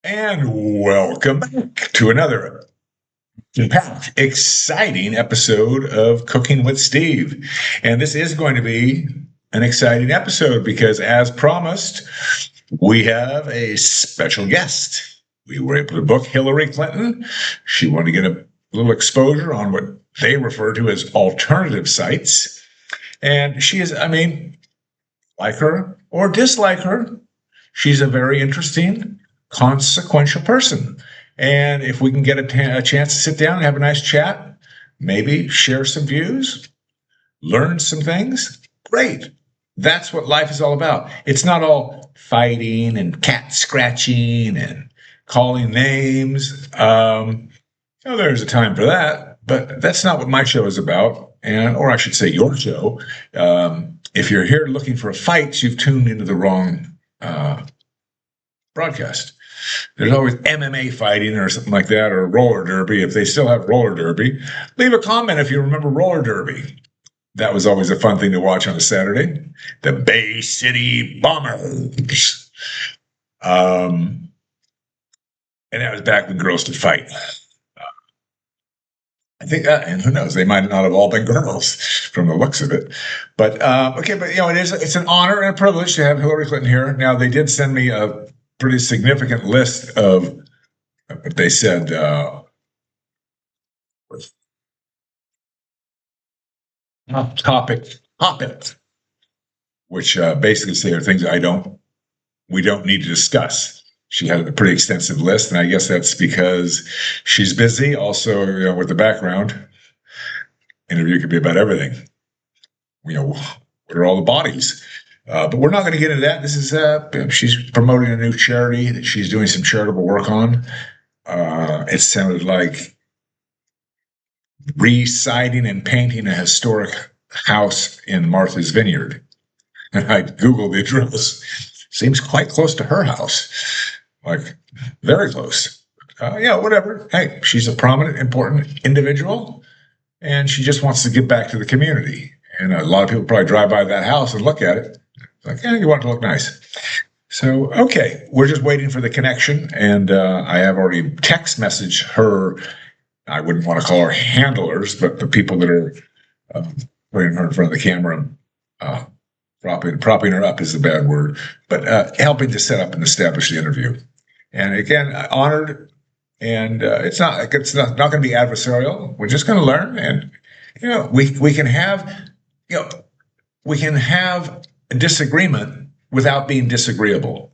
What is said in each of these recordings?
And welcome back to another packed, exciting episode of Cooking with Steve. And this is going to be an exciting episode because, as promised, we have a special guest. We were able to book Hillary Clinton. She wanted to get a little exposure on what they refer to as alternative sites. And she is, like her or dislike her, she's a very interesting, consequential person. And if we can get a chance to sit down and have a nice chat, maybe share some views, learn some things, great. That's what life is all about. It's not all fighting and cat scratching and calling names. There's a time for that, but that's not what my show is about. Or I should say, your show. If you're here looking for a fight, you've tuned into the wrong broadcast. There's always MMA fighting or something like that, or roller derby. If they still have roller derby, leave a comment if you remember roller derby. That was always a fun thing to watch on a Saturday. The Bay City Bombers. And that was back when girls could fight. I think, and who knows, they might not have all been girls from the looks of it. But it's an honor and a privilege to have Hillary Clinton here. Now, they did send me a pretty significant list of what they said topics, which basically say are things we don't need to discuss. She had a pretty extensive list, and I guess that's because she's busy. Also, with the background, interview could be about everything. What are all the bodies? But we're not going to get into that. This is she's promoting a new charity that she's doing some charitable work on. It sounded like re-siding and painting a historic house in Martha's Vineyard. And I Googled the address. Seems quite close to her house. Like, very close. Whatever. Hey, she's a prominent, important individual, and she just wants to give back to the community. And a lot of people probably drive by that house and look at it. Like, you want it to look nice. So, okay, we're just waiting for the connection, and I have already text messaged her. I wouldn't want to call her handlers, but the people that are putting her in front of the camera, propping her up is the bad word, but helping to set up and establish the interview. And again, honored, and it's not going to be adversarial. We're just going to learn, and we can have a disagreement without being disagreeable.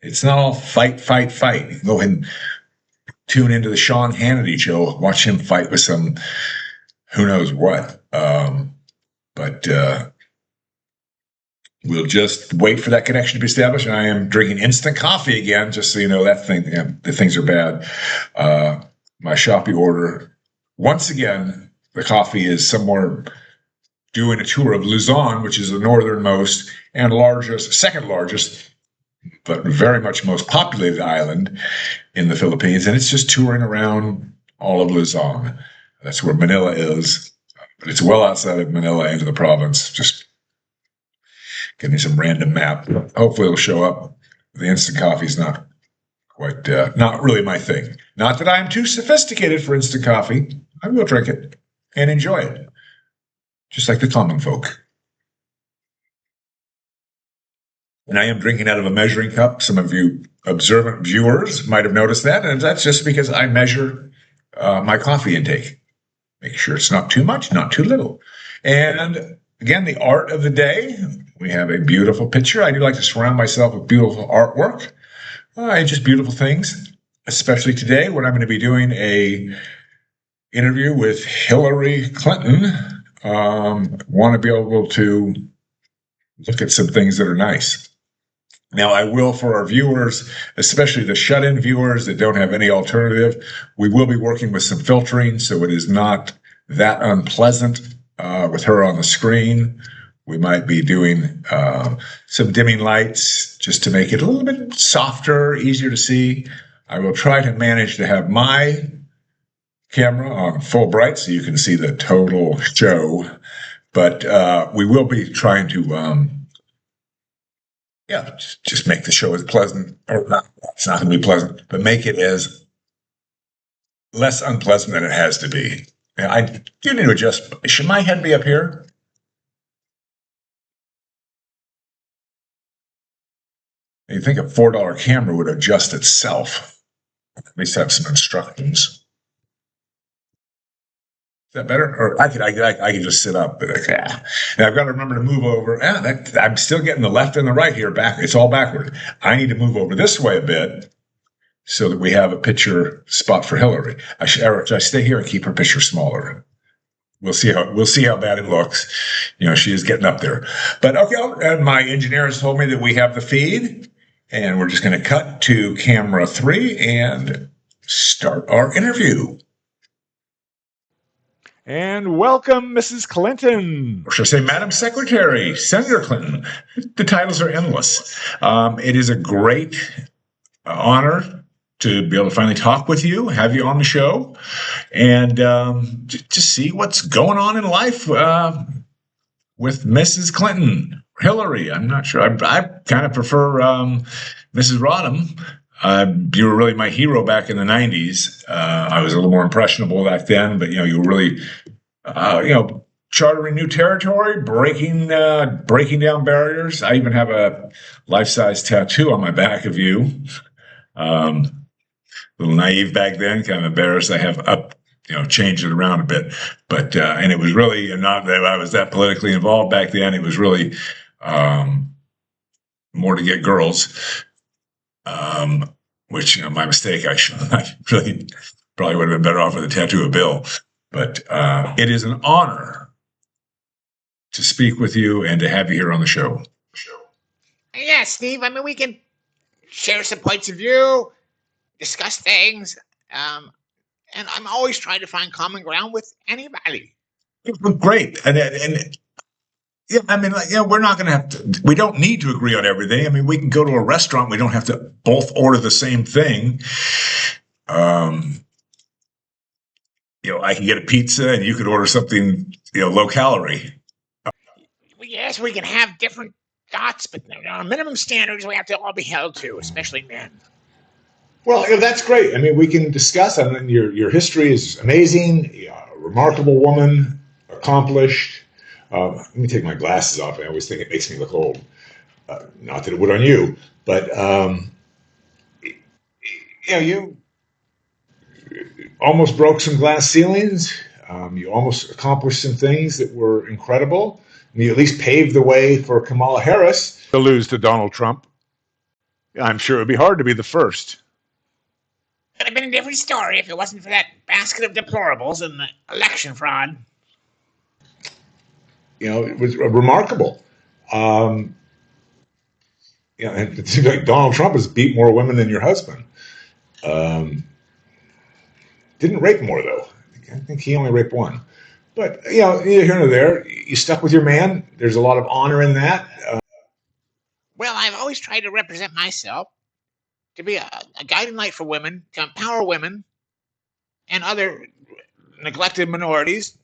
It's not all fight. You can go ahead and tune into the Sean Hannity show, watch him fight with some who knows what. But we'll just wait for that connection to be established. And I am drinking instant coffee again, just so you know the things are bad. My Shopee order, once again, the coffee is somewhere doing a tour of Luzon, which is the northernmost and second largest, but very much most populated island in the Philippines. And it's just touring around all of Luzon. That's where Manila is. But it's well outside of Manila into the province. Just give me some random map. Hopefully it'll show up. The instant coffee is not really my thing. Not that I'm too sophisticated for instant coffee. I will drink it and enjoy it, just like the common folk. And I am drinking out of a measuring cup. Some of you observant viewers might have noticed that, and that's just because I measure my coffee intake. Make sure it's not too much, not too little. And again, the art of the day. We have a beautiful picture. I do like to surround myself with beautiful artwork and just beautiful things, especially today when I'm going to be doing a interview with Hillary Clinton. Want to be able to look at some things that are nice. Now, I will, for our viewers, especially the shut-in viewers that don't have any alternative, we will be working with some filtering, so it is not that unpleasant with her on the screen. We might be doing some dimming lights just to make it a little bit softer, easier to see. I will try to manage to have my camera on full bright so you can see the total show, but we will be trying to Yeah, just make the show as pleasant, or not. It's not going to be pleasant, but make it as less unpleasant than it has to be. Yeah, I do need to adjust. Should my head be up here? You think a $4 camera would adjust itself? At least have some instructions. Is that better? Or I could just sit up. But yeah. And I've got to remember to move over. I'm still getting the left and the right here back. It's all backward. I need to move over this way a bit so that we have a picture spot for Hillary. Should I stay here and keep her picture smaller? We'll see how bad it looks. She is getting up there. But okay, and my engineer has told me that we have the feed, and we're just going to cut to camera 3 and start our interview. And welcome, Mrs. Clinton. Or should I say, Madam Secretary, Senator Clinton. The titles are endless. It is a great honor to be able to finally talk with you, have you on the show, and to see what's going on in life with Mrs. Clinton. Hillary, I'm not sure. I kind of prefer Mrs. Rodham. You were really my hero back in the 90s. I was a little more impressionable back then, but you were really, chartering new territory, breaking down barriers. I even have a life-size tattoo on my back of you. A little naive back then, kind of embarrassed. I have changed it around a bit, but and it was really not that I was that politically involved back then. It was really more to get girls. Which, my mistake. I really probably would have been better off with a tattoo of Bill. But it is an honor to speak with you and to have you here on the show. Yeah, Steve. I mean, we can share some points of view, discuss things, and I'm always trying to find common ground with anybody. Great, and yeah, I mean, we're not going to have to. We don't need to agree on everything. I mean, we can go to a restaurant. We don't have to both order the same thing. I can get a pizza, and you could order something, low calorie. Yes, we can have different thoughts, but there are minimum standards we have to all be held to, especially men. Well, that's great. I mean, we can discuss. I mean, your history is amazing. You're a remarkable woman, accomplished. Let me take my glasses off. I always think it makes me look old. Not that it would on you, but you almost broke some glass ceilings. You almost accomplished some things that were incredible. And you at least paved the way for Kamala Harris to lose to Donald Trump. I'm sure it would be hard to be the first. It would have been a different story if it wasn't for that basket of deplorables and the election fraud. It was remarkable. And it seems like Donald Trump has beat more women than your husband. Didn't rape more, though. I think he only raped one. But, neither here nor there. You stuck with your man. There's a lot of honor in that. Well, I've always tried to represent myself, to be a guiding light for women, to empower women and other neglected minorities,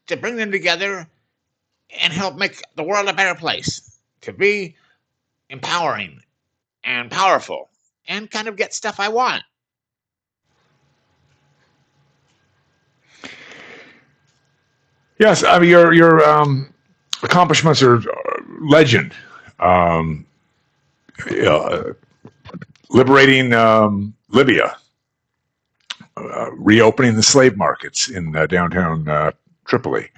to bring them together and help make the world a better place, to be empowering and powerful and kind of get stuff I want. Yes, I mean your accomplishments are legend. Liberating Libya, reopening the slave markets in downtown Tripoli.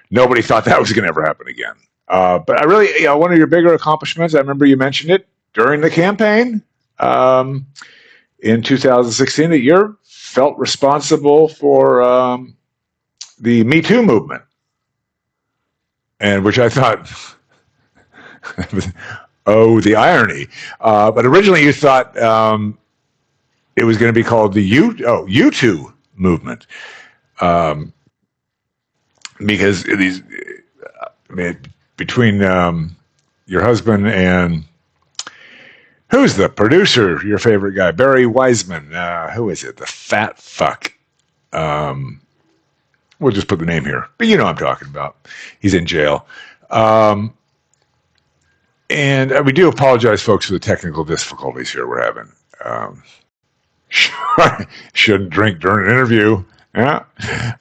Nobody thought that was going to ever happen again. But I really, one of your bigger accomplishments, I remember you mentioned it during the campaign in 2016, that you felt responsible for the Me Too movement, and which I thought, oh, the irony. But originally you thought it was going to be called the U2 movement. Because these, between your husband and who's the producer, your favorite guy, Barry Wiseman, who is it? The fat fuck. We'll just put the name here, but you know what I'm talking about. He's in jail. And we do apologize, folks, for the technical difficulties here we're having. Shouldn't drink during an interview. Yeah,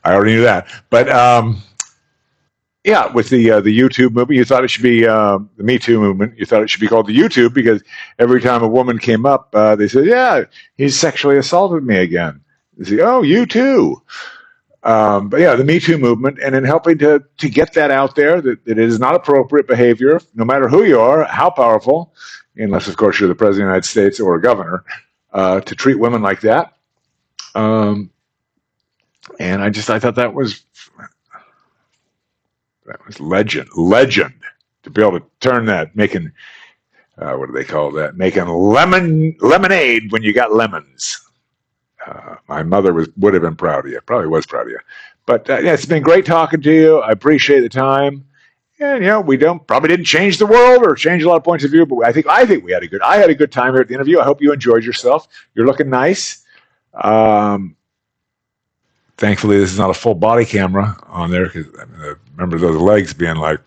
I already knew that. But yeah, with the YouTube movement, you thought it should be the Me Too movement. You thought it should be called the YouTube because every time a woman came up, they said, "Yeah, he's sexually assaulted me again." They say, "Oh, you too." But yeah, the Me Too movement, and in helping to get that out there, that it is not appropriate behavior, no matter who you are, how powerful, unless of course you're the president of the United States or a governor, to treat women like that. And I thought that was legend to be able to turn that, making what do they call that? Making lemonade when you got lemons. My mother would have been proud of you. Probably was proud of you. But yeah, it's been great talking to you. I appreciate the time. And we probably didn't change the world or change a lot of points of view, but I think I had a good time here at the interview. I hope you enjoyed yourself. You're looking nice. Thankfully, this is not a full body camera on there because I remember those legs being like,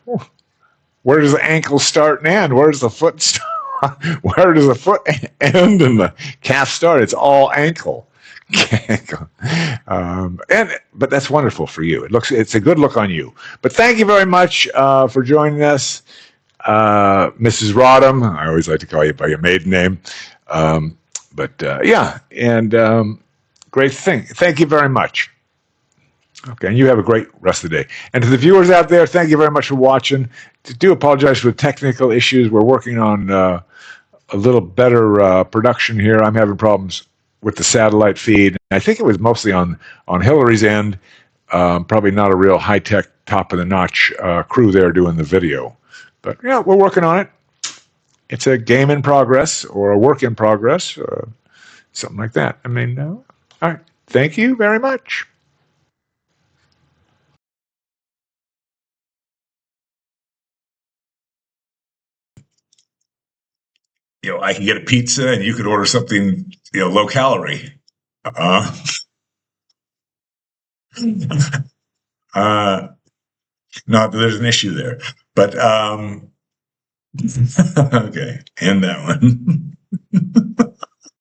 where does the ankle start and end? Where does the foot start? Where does the foot end and the calf start? It's all ankle. But that's wonderful for you. It's a good look on you. But thank you very much for joining us, Mrs. Rodham. I always like to call you by your maiden name. Yeah, and great thing. Thank you very much. Okay, and you have a great rest of the day. And to the viewers out there, thank you very much for watching. I do apologize for the technical issues. We're working on a little better production here. I'm having problems with the satellite feed. I think it was mostly on Hillary's end. Probably not a real high-tech, top-of-the-notch crew there doing the video. But yeah, we're working on it. It's a game in progress or a work in progress, something like that. All right. Thank you very much. I can get a pizza and you could order something, low calorie. Uh, not that there's an issue there, but okay, and that one.